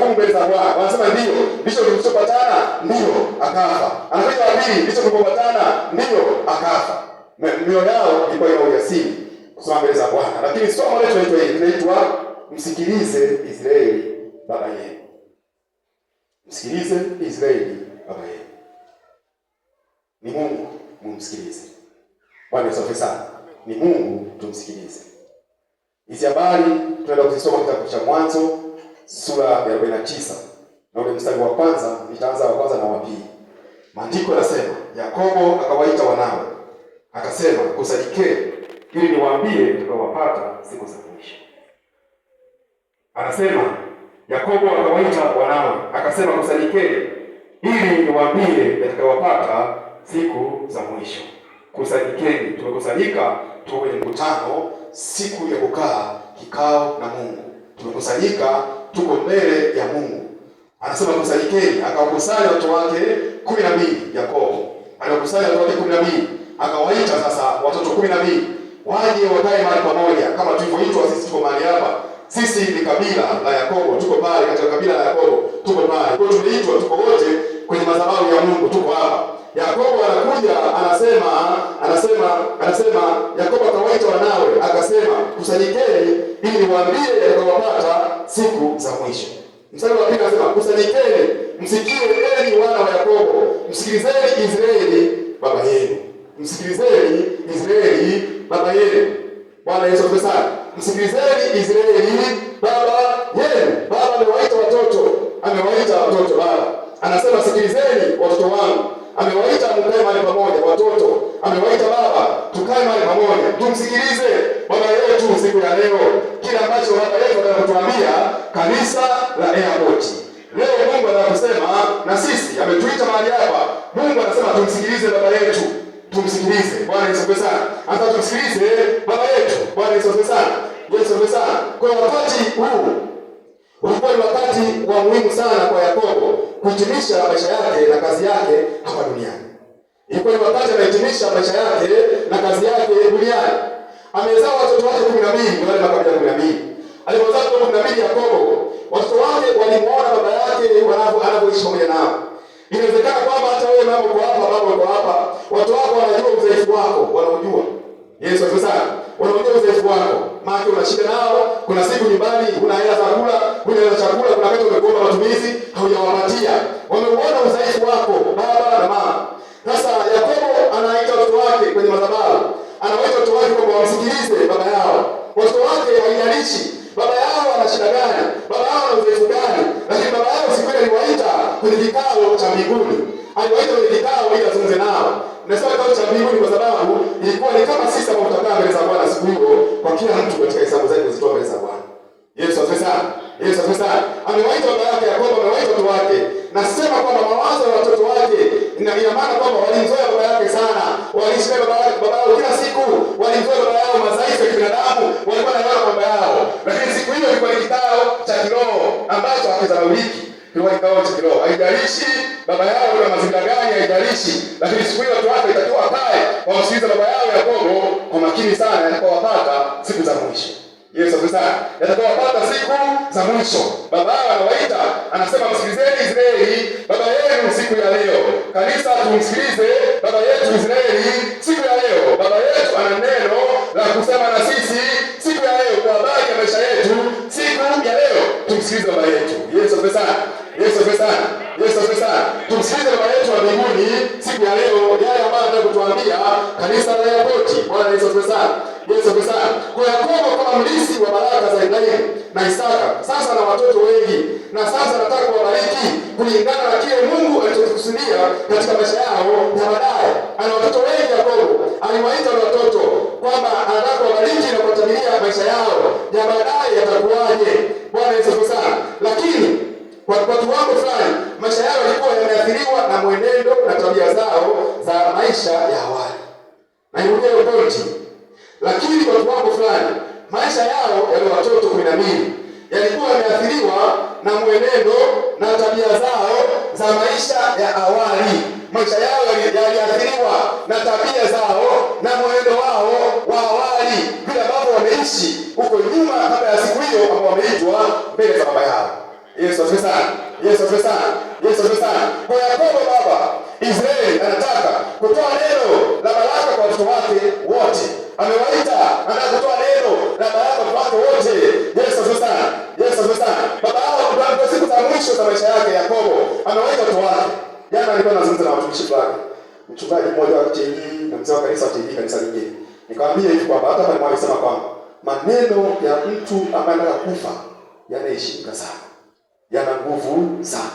hukumu mbele za Bwana. Wanasema ndio, ndicho kilichopatana, ndio, akafa. Anakuja wa pili, ndicho kilipopatana, ndio, akafa. Mioyo yao ilikuwa ina ujasiri kusoma mbele za Bwana. Lakini somo letu linaitwa msikilize Israeli baba yenu. Msikilize Israeli baba yenu. Ni Mungu mumsikilize. Bwana Yesu asifiwe sana. Ni Mungu tumsikilize. Hizi habari tunaenda kuzisoma kitabu cha Mwanzo sura ya 49. Na ule mstari wa kwanza, nitaanza wa kwanza na wa pili. Maandiko yanasema, Yakobo akawaita wanawe. Akasema, kusanyikeni ili niwaambie tukawapata siku za mwisho. Anasema, Yakobo akawaita wanawe. Akasema, kusanyikeni ili niwaambie tukawapata siku za mwisho. Kusanyikeni, tumekusanyika, tuko kwenye mkutano, siku ya kukaa kikao na Mungu. Tumekusanyika, tuko mbele ya Mungu. Anasema kusanyikeni, akawakusanya watu wake 12. Yakobo aliwakusanya watu wake 12, akawaita sasa watoto 12 waje wakae mahali pamoja, kama tulivyoitwa sisi. Tuko mahali hapa, sisi ni kabila la Yakobo, tuko pale katika kabila la Yakobo, tuko pale. Kwa hiyo tumeitwa, tuko wote kwenye madhabahu ya Mungu, tuko hapa. Yakobo anakuja, anasema Yakobo akawaita wanawe, akasema kusanyikeni ili niwaambie yatakayowapata siku za mwisho. Mstari wa pili anasema, kusanyikeni msikie enyi wana wa Yakobo, msikilizeni Israeli baba yenu. Msikilizeni Israeli baba yenu. Bwana Yesu asifiwe sana. Msikilizeni Israeli baba yenu. Baba amewaita watoto baba. Anasema sikilizeni watoto wangu. Amewaita mkae mahali pamoja watoto. Amewaita baba, tukae mahali pamoja. Tumsikilize baba yetu siku ya leo. Kila ambacho baba yetu anatuambia kanisa la Airport. Leo Mungu anakusema na sisi, ametuita mahali hapa. Mungu anasema tumsikilize baba yetu. Tumsikilize. Bwana Yesu asifiwe sana. Hata tumsikilize baba yetu. Bwana Yesu asifiwe sana. Yesu asifiwe sana. Kwa wakati huu ulikuwa ni wakati wa muhimu sana kwa Yakobo kuhitimisha maisha yake na kazi yake hapa duniani. Ilikuwa ni wakati anahitimisha maisha yake na kazi yake duniani. Amezaa watoto wake 12, wale makabila 12. Alipozaa watoto 12 Yakobo, watoto wake walimuona baba yake anavyoishi pamoja nao. Inawezekana kwamba hata wewe mama uko hapa, baba uko hapa, watu wako wanajua udhaifu wako, wanaujua. Yesu asifiwe sana. Wanaujua udhaifu wako. Maana una shida nao, kuna siku nyumbani huna hela za kula, huna hela za chakula, kuna wakati umekuomba matumizi, haujawapatia. Wameuona udhaifu wako baba na mama. Sasa Yakobo anaita watoto wake kwenye madhabahu. Anawaita watoto wake kwamba wamsikilize baba yao. Watoto wake haijalishi baba yao ana shida gani, baba yao ana udhaifu gani, lakini baba yao siku ile aliwaita kwenye kikao cha mbinguni. Aliwaita kwenye kikao ili azungumze nao. Nasema kikao cha mbinguni kwa sababu ilikuwa ni kama sisi ambao tutakaa mbele za Bwana siku hiyo, kwa kila mtu katika hesabu zake kuzitoa mbele za Bwana. Yesu asifiwe sana. Yesu asifiwe sana. Amewaita baba yake Yakobo, amewaita watoto wake. Nasema kwamba mawazo ya watoto wake ina maana kwamba walimzoea baba yake sana. Waliishi baba yao kila siku, walimzoea baba yao madhaifu ya kibinadamu, walikuwa wanaona baba yao. Lakini siku hiyo ilikuwa ni kikao cha kiroho ambacho hakizaliliki. Kilikuwa kikao cha kiroho. Haijalishi baba yao ana mazingira gani, haijalishi. Lakini siku hiyo watu wake itakiwa kae wamsikilize baba yao Yakobo kwa makini sana, atakapowapata siku za mwisho. Yesu asifiwe sana. Yatakapowapata siku za mwisho. Baba yao anawaita, anasema msikilizeni Israeli baba yenu siku ya leo. Kanisa tumsikilize baba yetu Israeli siku ya leo. Baba yetu ana neno la kusema na sisi siku ya leo kwa habari ya maisha yetu siku ya leo. Tumsikilize baba yetu. Yesu asifiwe sana. Yesu asifiwe sana. Yesu asifiwe sana. Tumsikilize baba yetu wa mbinguni siku ya leo, yale ambayo anataka kutuambia kanisa la Airport. Bwana Yesu asifiwe sana. Yesu asifiwe sana. Kwa Yakobo kama mlisi wa baraka za Ibrahimu na Isaka, sasa na watoto wengi, na sasa nataka kuwabariki kulingana na kile Mungu alichokusudia katika maisha yao ya baadaye. Ana watoto wengi Yakobo. Aliwaita wale watoto kwamba anataka kuwabariki na kuwatabiria maisha yao ya baadaye yatakuwaje. Bwana Yesu asifiwe sana. Lakini kwa kiwango fulani maisha yao yalikuwa yameathiriwa na mwenendo na tabia zao za maisha ya awali. Na irudia uponti. Lakini kwa kiwango fulani maisha yao yale watoto 12 yalikuwa yameathiriwa na mwenendo na tabia zao za maisha ya awali. Maisha yao yaliathiriwa na tabia zao na mwenendo wao wa awali, vile ambavyo wameishi huko nyuma kabla ya siku hiyo ambao wameitwa mbele za baba yao. Yesu asifiwe sana. Yesu asifiwe sana. Yesu asifiwe sana. Kwa Yakobo baba Israeli anataka kutoa neno la baraka kwa watoto wake wote. Amewaita, anataka kutoa neno la baraka kwa watu wote. Yesu asifiwe sana. Yesu asifiwe sana. Baba yao kwa siku za mwisho za maisha yake Yakobo amewaita watu wake. Jana alikuwa anazungumza na watumishi wake. Mchungaji mmoja wa KTG na mzee wa kanisa wa KTG kanisa lingine. Nikamwambia hivi kwamba hata pale mwalimu alisema kwamba maneno ya mtu ambaye anataka kufa yanaheshimika sana. Yana nguvu sana.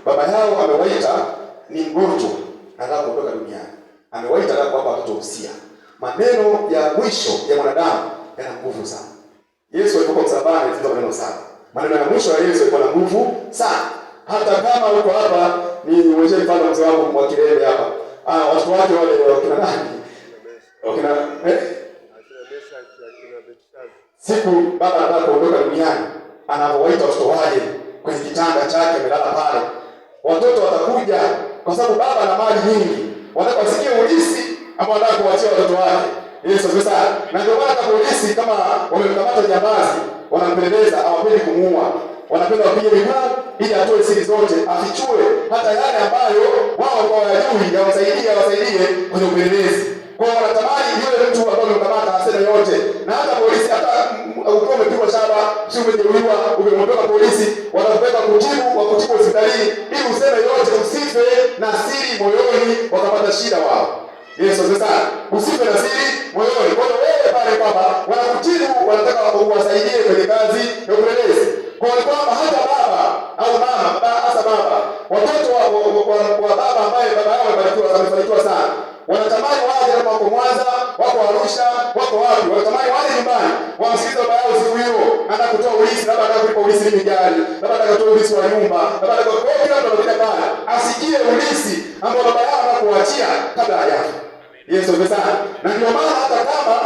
Baba yao amewaita ni mgonjwa anataka kuondoka duniani. Amewaita na kuwapa watoto usia. Maneno ya mwisho ya mwanadamu yana nguvu sana. Yesu alipokuwa msalabani alizungumza maneno sana. Maneno ya mwisho ya Yesu yalikuwa na nguvu sana. Hata kama uko hapa ni mwenye mfano mzee wangu Mwakilele hapa. Watu wake wale wakina nani? Wakina siku baba anataka kuondoka duniani, anapowaita watoto waje kwenye kitanda chake amelala pale. Watoto watakuja kwa sababu baba ana mali nyingi. Wanataka wasikie ulisi ambao wanataka kuachia watoto wake. Yesu sasa. Na ndio maana polisi kama wamemkamata jambazi, wanampeleleza, hawapendi kumuua. Wanapenda wapige miguu ili atoe siri zote, afichue hata yale ambayo wao kwa wajui yawasaidie kwenye upelelezi. Kwa wanatamani yule mtu ambaye amemkamata aseme yote. Na hata polisi hata ukiwa umepigwa shaba, sio umejeruhiwa, umeondoka polisi, wanakupeleka kutibu hospitalini ili useme yote, usife na siri moyoni wakapata shida wao. Yesu sasa, usife na siri moyoni. Kwa hiyo wewe pale kwamba wanakutibu, wanataka uwasaidie kwenye kazi ya upelelezi. Kwa kwamba hata baba au mama, hasa baba, watoto wa baba ambaye baba yao amefanikiwa sana. Wanatamani waje kama wako Mwanza, wako Arusha, wako wapi? Wanatamani waje nyumbani, wamsikilize baba yao siku hiyo, anataka kutoa ulisi, labda anataka kulipa ulisi ni gari, labda anataka kutoa ulisi wa nyumba, labda anataka kwa kila mtu anapita pale, asikie ulisi ambao baba yao anakuachia kabla hajafa. Yesu sana. Na ndio maana hata kama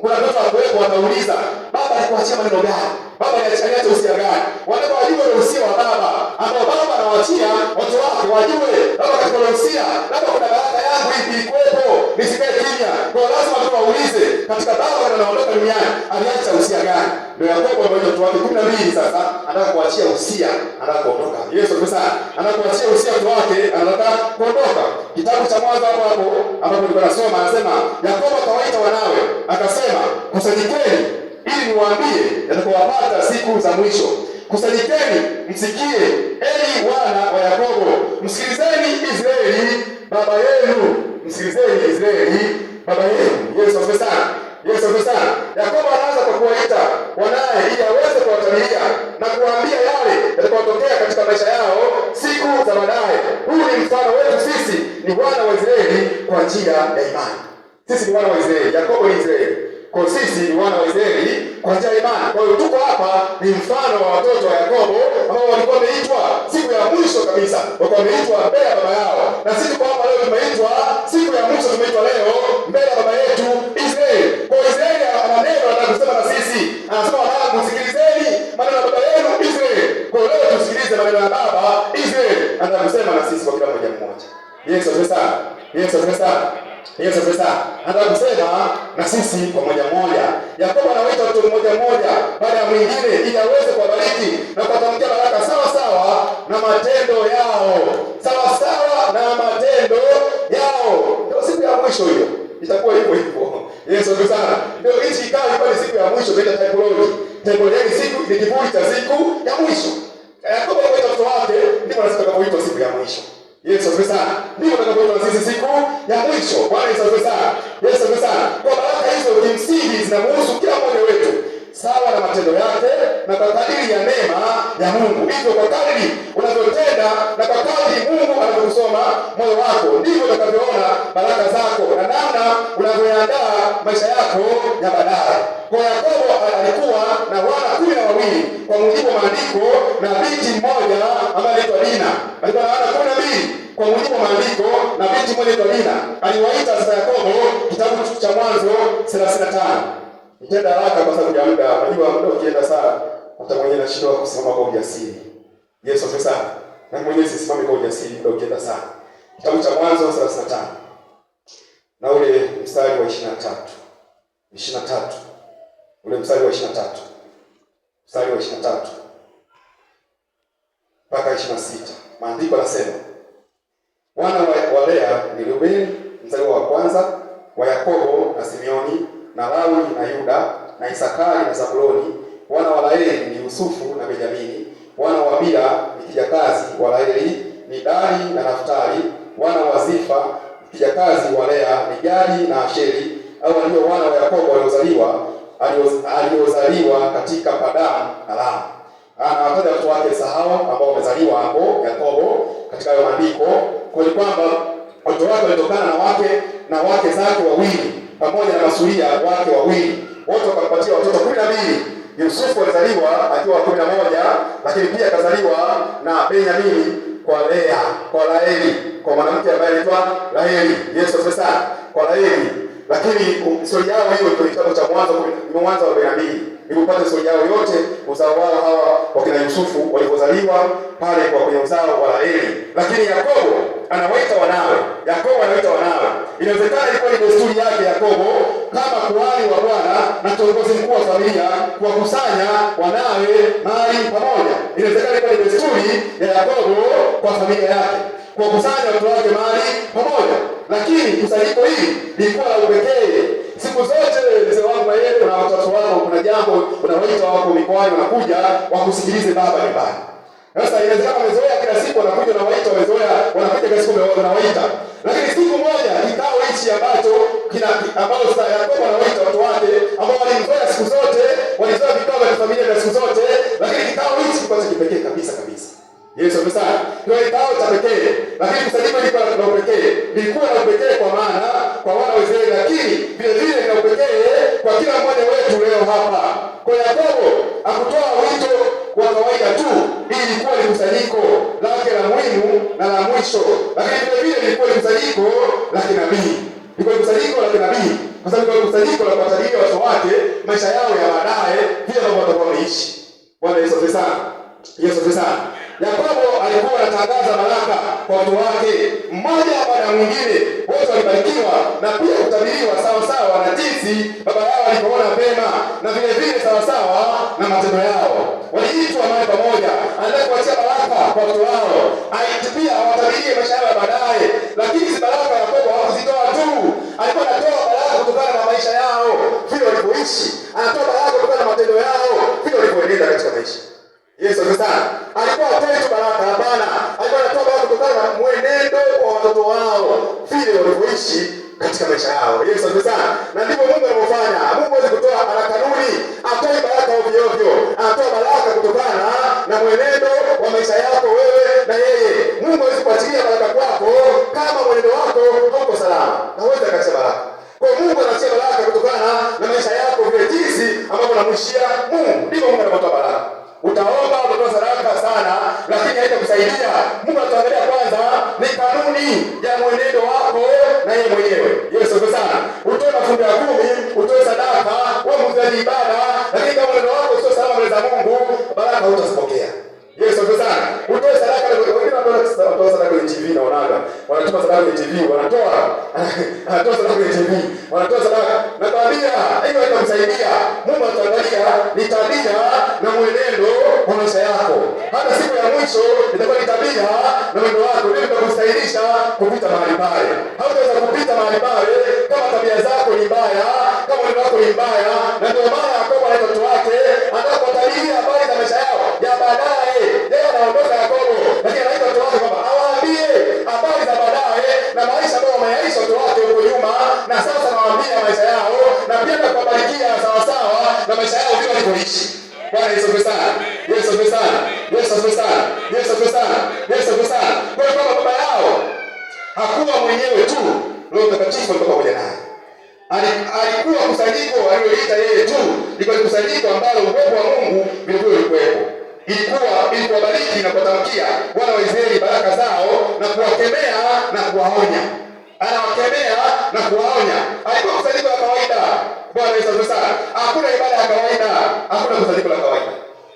kuna mtu hapo watauliza, baba alikuachia maneno gani? Baba aliacha usia gani? Wanataka wajue ule usia wa baba ambao baba anawaachia watu wake wajue, baba katika ule usia, labda kuna baraka yangu hii ilikuwepo, nisikae kimya. Kwa lazima watu waulize katika baba anaondoka duniani, aliacha usia gani? Ndio Yakobo mmoja watu wake 12 sasa anataka kuachia usia, anataka kuondoka. Yesu sana. Anataka kuachia usia watu wake, anataka kuondoka. Kitabu cha Mwanzo hapo ambapo nilikuwa nasoma anasema Yakobo akawaita wanawe, akasema kusanyikeni ili niwaambie yatakayowapata siku za mwisho. Kusanyikeni msikie, enyi wana wa Yakobo, msikilizeni Israeli baba yenu, msikilizeni Israeli baba yenu. Yesu asifiwe sana. Yesu asifiwe sana. Yakobo anaanza kwa kuwaita wanae ili aweze kuwatabiria na kuwaambia yale yatakayotokea katika maisha yao siku za baadaye. Huu ni mfano wetu sisi ni wana wa Israeli kwa njia ya imani. Sisi ni wana wa Israeli, Yakobo ni Israeli. Kwa sisi ni wana wa Israeli kwa njia ya imani. Kwa hiyo tuko hapa ni mfano wa watoto wa Yakobo ambao walikuwa wameitwa siku ya mwisho kabisa. Walikuwa wameitwa mbele ya baba yao. Na sisi tuko hapa leo tumeitwa siku ya mwisho, tumeitwa leo mbele ya baba yetu Israeli. Kwa Israeli ana neno anataka kusema na sisi. Anasema wanangu msikilizeni maneno ya baba yenu Israeli. Kwa leo tusikilize maneno ya baba Israeli. Anataka kusema na sisi kwa kila mmoja mmoja. Yesu asifiwe sana. Yesu asifiwe sana. Yesu sasa anataka kusema na sisi kwa moja moja. Yakobo anawaita watu mmoja mmoja baada ya mwingine ili aweze kuwabariki na kuwatamkia baraka sawa sawa na matendo yao. Sawa sawa na matendo yao. Ndio siku ya mwisho hiyo. Itakuwa hivyo hivyo. Yesu sana. Ndio hichi kikao ilikuwa ni siku ya mwisho, tunaita typology. Typology siku ni kivuli cha siku ya mwisho. Yakobo anawaita watu wake ndipo anataka siku ya mwisho. Yesu asifiwe sana. Ndipo tutakapoitwa sisi siku ya mwisho. Bwana Yesu asifiwe sana. Yesu asifiwe sana. Kwa baraka hizo kimsingi zinamhusu kila mmoja wetu sawa na matendo yake na kwa kadiri ya neema ya Mungu. Hivyo kwa kadiri unavyotenda na kwa kadiri Mungu anavyokusoma moyo wako ndivyo utakavyoona baraka zako na namna unavyoandaa maisha yako ya baadaye. Kwa Yakobo alikuwa na wana 12 kwa mujibu wa maandiko na binti mmoja ambaye anaitwa Dina. Alikuwa na wana 12 kwa mujibu wa maandiko na binti mmoja anaitwa Dina. Aliwaita sasa Yakobo, kitabu cha Mwanzo 35. Nitaenda haraka kwa sababu ya muda. Unajua muda ukienda sana hata mwenyewe anashindwa kusimama kwa ujasiri. Yesu asifiwe sana. Na mwenyewe sisimame kwa ujasiri muda ukienda sana. Kitabu cha Mwanzo 35. Na ule mstari wa 23. Ule mstari wa 23. Mstari wa 23. mpaka 26. Maandiko yanasema wana wa Lea ni Rubeni mzaliwa wa kwanza, wa Yakobo na Simeoni na Lawi na Yuda na Isakari na Zabuloni. Wana wa Laeli ni Yusufu na Benjamini. Wana wa Bila ni kijakazi wa Laeli ni Dani na Naftali. Wana wa Zifa kijakazi wa Lea ni Gadi na Asheri. Hao ndio wana wa Yakobo aliozaliwa katika Padani na Ramu. Anawataja watoto wake Esau ambao wamezaliwa hapo Yakobo katika hayo maandiko, kwa kwamba watoto wake walitokana na wake zake wawili pamoja na masuria wake wawili, wote wakampatia watoto 12. Yusufu alizaliwa akiwa 11, lakini pia akazaliwa na Benyamini kwa Lea, kwa Laeli, kwa mwanamke ambaye anaitwa Raheli. Yesu asifiwe. Kwa Laeli. Lakini historia yao hiyo iko kitabu cha Mwanzo 42. Nilipata historia yao yote, uzao wao hawa wakina Yusufu walipozaliwa pale kwa kwenye uzao wa Laeli. Lakini Yakobo anawaita wanawe. Inawezekana ilikuwa ni desturi yake Yakobo kama kuhani wa Bwana na kiongozi mkuu wa familia kuwakusanya wanawe mali pamoja. Inawezekana ilikuwa ni desturi ya Yakobo kwa familia yake kuwakusanya watu wake mali pamoja. Lakini kusanyiko hili lilikuwa la upekee. Siku zote mzee wangu na yeye na watoto wako, kuna jambo unawaita wako mikoani, wanakuja wakusikilize baba nyumbani. Sasa inawezekana wamezoea kila siku wanakuja na waita, wanakuja kila siku wanawaita. Lakini siku moja kikao hichi ambao sasa Yakobo anawaita watu wake ambao walimzoea siku zote, walizoea vikao vya familia vya siku zote, lakini kikao hichi kilikuwa cha kipekee kabisa. Yesu amesema ndio kikao cha pekee, lakini kusanyiko hili la upekee lilikuwa la upekee kwa maana kwa wana wa Israeli, lakini vile vile ni upekee kwa kila mmoja wetu leo hapa. Kwa Yakobo hakutoa wito wa kawaida tu, hili lilikuwa ni kusanyiko lake la muhimu na la mwisho, lakini vile vile lilikuwa ni kusanyiko la kinabii. Lilikuwa ni kusanyiko la kinabii kwa sababu ni kusanyiko la kuwatabiria watu wake maisha yao ya baadaye, vile ambavyo watakuwa wanaishi. Bwana Yesu asifiwe. Yesu asifiwe. Yakobo alikuwa anatangaza baraka kwa watu wake mmoja baada ya mwingine, wote walibarikiwa na pia kutabiriwa sawa sawa na jinsi baba yao alipoona pema, na vile vile sawa sawa na matendo yao. Waliitwa mahali pamoja, anataka kuachia baraka kwa watu wao, aitipia awatabirie maisha yao baadaye. Lakini si baraka Yakobo hakuzitoa tu, alikuwa anatoa baraka kutokana na maisha yao vile walivyoishi, anatoa baraka kutokana na matendo yao vile walivyoenenda katika maisha. Yesu asifiwe. Alikuwa atoe tu baraka, hapana. Alikuwa anatoa baraka kutokana na mwenendo wa watoto wao vile walivyoishi katika maisha yao. Yesu asifiwe. Na ndivyo Mungu anavyofanya. Mungu hawezi kutoa ana kanuni, atoe baraka ovyo ovyo. Anatoa baraka kutokana na mwenendo wa maisha yako wewe na yeye. Mungu hawezi kuachilia baraka kwako kama mwenendo wako hauko salama. Na huwezi akaacha baraka. Kwa Mungu anaachia baraka kutokana na maisha yako vile jinsi ambavyo unamwishia Mungu. Ndivyo Mungu anatoa baraka. Utaomba, utatoa sadaka sana, lakini haitakusaidia. Mungu atuangalia kwanza ni kanuni ya mwenendo wako na yeye mwenyewe. Yesu asifiwe sana. Utoe mafungu ya 10, utoe sadaka, wewe mzaji ibada, lakini kama mwenendo wako sio salama mbele za Mungu, baraka hutazipokea. Yesu asifiwe sana. Utoe sadaka, wengine wanatoa sadaka kwenye TV na wanaga. Wanatoa sadaka kwenye TV, wanatoa sadaka kwenye TV. Wanatoa sadaka. Nakwambia, hiyo haitamsaidia. Mungu atuangalia ni tabia na mwenendo wa maisha yako. Hata siku ya mwisho itakuwa ni tabia na mwenendo wako ndio utakustahilisha kupita mahali pale. Hautaweza kupita mahali pale kama tabia zako ni mbaya, kama mwenendo wako ni mbaya. Na ndio maana Yakobo na watoto wake anapotabiria habari za maisha yao ya baadaye. Yeye anaondoka Yakobo, lakini anaita watoto wake kwamba awaambie habari za baadaye na maisha ambayo wameyaishi watoto wake huko nyuma, na sasa nawaambia maisha yao na pia kuwabarikia sawa sawa na maisha yao vile walivyoishi. Bwana Yesu asifiwe. Yesu asifiwe. Yesu asifiwe. Yesu asifiwe. Yesu asifiwe. Kwa sababu baba yao hakuwa mwenyewe tu, Roho Mtakatifu alikuwa pamoja naye. Alikuwa kusanyiko aliloita yeye tu, ilikuwa kusanyiko ambalo uwepo wa Mungu vilikuwa ulikuwepo. Ilikuwa bariki na kuwatamkia wana wa Israeli baraka zao na kuwakemea na kuwaonya. Anawakemea na kuwaonya. Alikuwa kusanyiko la kawaida. Bwana Yesu asifiwe. Hakuna ibada ya kawaida, hakuna kusanyiko la kawaida.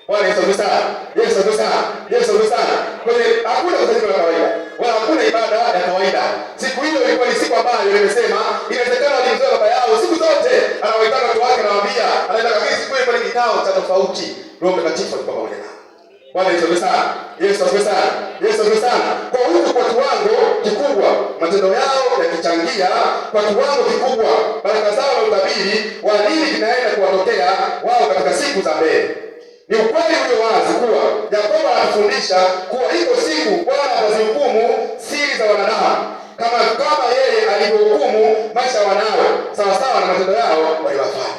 Bwana Yesu asifiwe. Yesu asifiwe. Yesu asifiwe. Kwa hiyo hakuna kusanyiko la kawaida, wala hakuna ibada ya kawaida. Siku hiyo ilikuwa ni siku ambayo nimesema inawezekana walimzoea baba yao siku zote, anawaita watu wake, anawaambia, anaenda kabisa siku ile kwa kikao cha tofauti. Roho Mtakatifu alikuwa pamoja nao. Bwana Yesu sana. Yesu asifiwe sana. Yesu asifiwe sana. Kwa huku kwa kiwango kikubwa matendo yao yakichangia kwa kiwango kikubwa baraka zao na utabiri wa nini kinaenda kuwatokea wao katika siku za mbele. Ni ukweli ulio wazi kuwa Yakobo anatufundisha kuwa iko siku Bwana atazihukumu siri za wanadamu kama yeye alivyohukumu maisha ya wanawe sawasawa na matendo yao waliyofanya.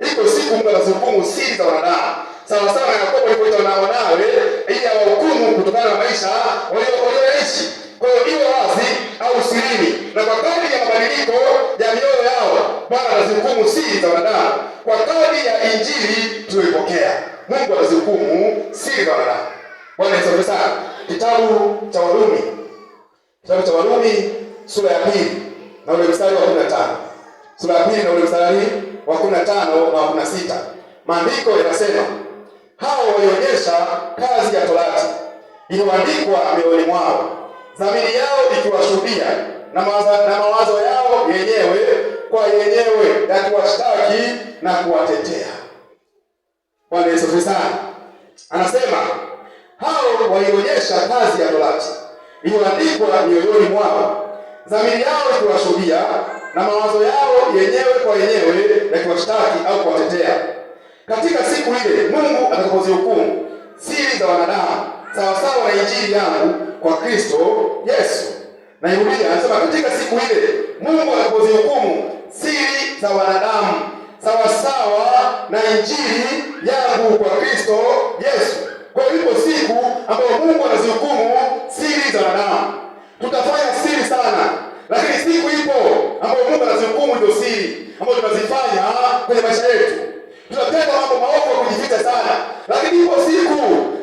Iko siku Mungu atazihukumu siri za wanadamu sawasawa na Yakobo alipoita wanawe ili awahukumu kutokana na maisha walioishi. Kwa hiyo iwe wazi au sirini, na kwa kadri ya mabadiliko ya mioyo yao Bwana atazihukumu siri za wanadamu kwa kadri ya injili tuliyopokea. Mungu atazihukumu siri za wanadamu. Bwana Yesu asifiwe sana. Kitabu cha Warumi sura ya 2 na ule mstari wa 15. Sura ya 2 na ule mstari wa 15 na 16. Maandiko yanasema, hao walionyesha kazi ya torati iliyoandikwa mioyoni mwao, dhamiri yao ikiwashuhudia na mawazo yao yenyewe kwa yenyewe yakiwashtaki na kuwatetea. Bwana Yesu asifiwe sana. Anasema hao walionyesha kazi ya torati iliyoandikwa mioyoni mwao, dhamiri yao ikiwashuhudia na mawazo yao yenyewe kwa yenyewe yakiwashtaki au kuwatetea. Katika siku ile Mungu atakapozihukumu siri za wanadamu sawasawa na injili yangu kwa Kristo Yesu. Na Biblia anasema katika siku ile Mungu atakapozihukumu siri za wanadamu sawasawa na injili yangu kwa Kristo Yesu. Kwa hiyo ipo siku ambayo Mungu anazihukumu siri za wanadamu. Tutafanya siri sana, lakini siku ipo ambayo Mungu anazihukumu hizo siri ambazo tunazifanya kwenye maisha yetu. Tunatenda mambo maovu ya kujificha sana, lakini ipo siku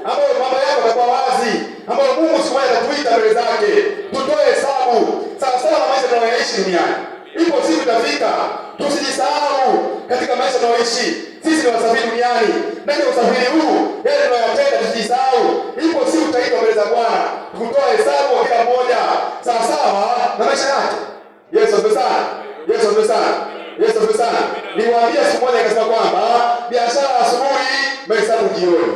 ambayo mambo yako yatakuwa wazi, ambayo Mungu siku moja atatuita mbele zake tutoe hesabu sawasawa na maisha tunayoishi duniani. Ipo siku itafika, tusijisahau katika maisha tunayoishi. Sisi ni wasafiri duniani. Ndani ya usafiri huu yale tunayotenda tusijisahau. Ipo siku tutaitwa mbele za Bwana kutoa hesabu kwa kila mmoja sawasawa na maisha yake. Yesu asifiwe sana. Yesu asifiwe sana. Yesu asifiwe sana. Niwaambia siku moja nikasema kwamba biashara asubuhi, mahesabu jioni.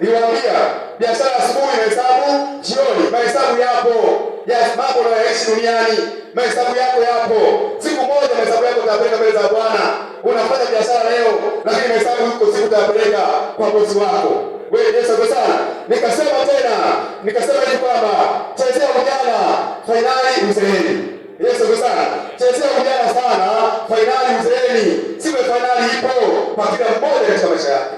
Niwaambia biashara asubuhi, mahesabu jioni. Mahesabu yapo. Yes, mambo unayoishi duniani, mahesabu yako yapo. Siku moja mahesabu yako utapeleka mbele za Bwana. Unafanya biashara leo, lakini mahesabu yuko siku utapeleka kwa bosi wako. Wewe Yesu asifiwe sana. Nikasema hivi kwamba chezea ujana, fainali uzeeni. Yesu asifiwe sana. Chezea ujana sana, fainali uzeeni. Siku ya fainali ipo kwa kila mmoja katika maisha yake.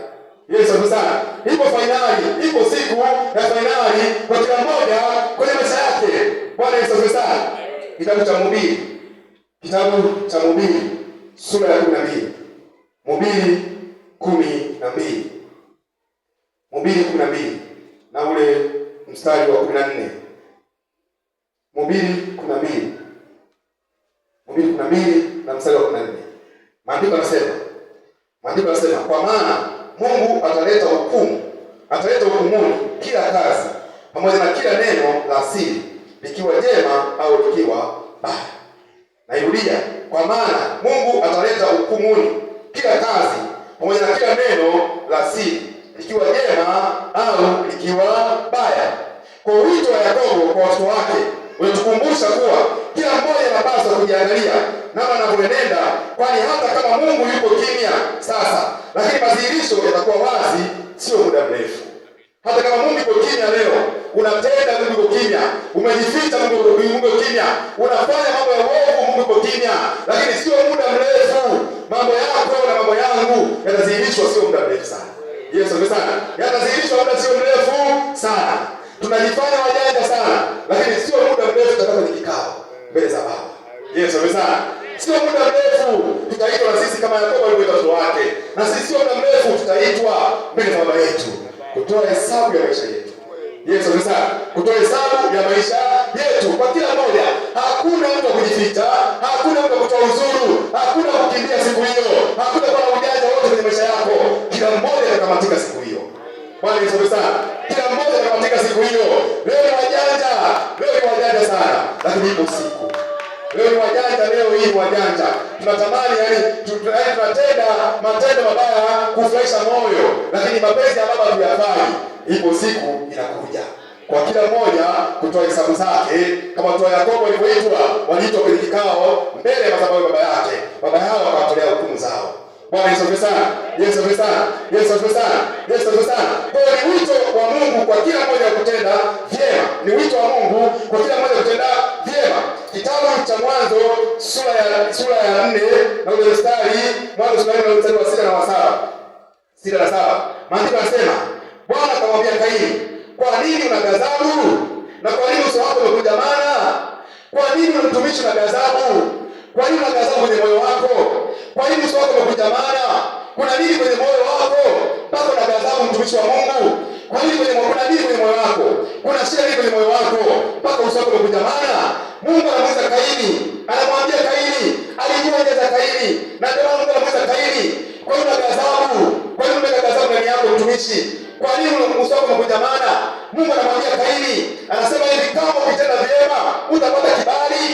Yesu asifiwe sana. Ipo fainali, ipo siku ya fainali kwa kila mmoja kwenye maisha yake. Bwana Yesu asifiwe sana. Kitabu cha Mhubiri sura ya 12. Mhubiri 12. Mhubiri 12 na ule mstari wa 14. Mhubiri 12. Mhubiri 12 na mstari wa 14. Maandiko yanasema kwa maana Mungu ataleta hukumuni kila kazi pamoja na kila neno la siri, likiwa jema au likiwa baya. Nairudia, kwa maana Mungu ataleta hukumuni kila kazi pamoja na kila neno la siri, likiwa jema au likiwa baya. Kwa wito wa Yakobo kwa watoto wake unatukumbusha kuwa kila mmoja anapaswa kujiangalia namna anavyoenenda, kwani hata kama Mungu yuko kimya sasa, lakini madhihirisho yatakuwa wazi sio muda mrefu. Hata kama Mungu yuko kimya leo, unatenda, Mungu yuko kimya, umejificha, Mungu yuko kimya, unafanya mambo ya uovu, Mungu yuko kimya, lakini sio muda mrefu mambo yako na mambo yangu yatadhihirishwa, sio muda mrefu sana. Yesu asifiwe sana. Yatadhihirishwa muda sio mrefu sana. Tunajifanya wajanja sana, lakini sio muda mrefu tutakaa kwenye kikao mbele za Baba. Yesu asifiwe sana. Sio muda mrefu tutaitwa na sisi kama Yakobo alivyoitwa watoto wake. Na sisi sio muda mrefu tutaitwa mbele za Baba yetu kutoa hesabu ya maisha yetu. Yesu asifiwe sana. Kutoa hesabu ya maisha yetu kwa kila mmoja. Hakuna mtu wa kujificha, hakuna mtu wa kutoa uzuru, hakuna kukimbia siku hiyo, hakuna kwa ujanja wote kwenye maisha yako. Kila mmoja atakamatika siku hiyo. Bwana Yesu asifiwe sana. Kila mmoja atakamatika siku hiyo. Leo ni wajanja sana, lakini ipo siku. Leo ni wajanja, leo hii ni wajanja. Tunatamani tunatenda matendo mabaya kufurahisha moyo, lakini mapenzi ya Baba tuyafanye. Ipo siku inakuja kwa kila mmoja kutoa hesabu zake, kama watoto wa Yakobo walivyoitwa, waliitwa kwenye kikao mbele ya madhabahu ya baba yake. Baba yao akawatolea hukumu zao. Bwana Yesu asifiwe sana. Yesu asifiwe sana. Yesu asifiwe sana. Yesu asifiwe sana. Kwa hiyo ni wito wa Mungu kwa kila mmoja kutenda vyema. Ni wito wa Mungu kwa kila mmoja kutenda vyema. Kitabu cha Mwanzo sura ya 4 na ule mstari, Mwanzo sura ya 4 na mstari wa 6 na wa 7. 6 na 7. Maandiko yanasema, Bwana akamwambia Kaini, kwa nini una ghadhabu? Na kwa nini uso wako umekunjamana? Kwa nini unamtumishi na ghadhabu? Kwa nini una ghadhabu kwenye moyo wako? Kwa nini uso wako umekunjamana? Kuna nini kwenye moyo wako mpaka una ghadhabu, mtumishi wa Mungu? Kwa nini kuna nini kwenye moyo wako? Kuna shida nini kwenye moyo wako mpaka uso wako umekunjamana? Mungu anamuuliza Kaini, anamwambia Kaini, alijua njia za Kaini, na ndio Mungu anamuuliza Kaini, kwa nini una ghadhabu? Kwa nini una ghadhabu ndani yako, mtumishi? Kwa nini uso wako umekunjamana? Mungu anamwambia Kaini, anasema hivi, kama ukitenda vyema utapata kibali,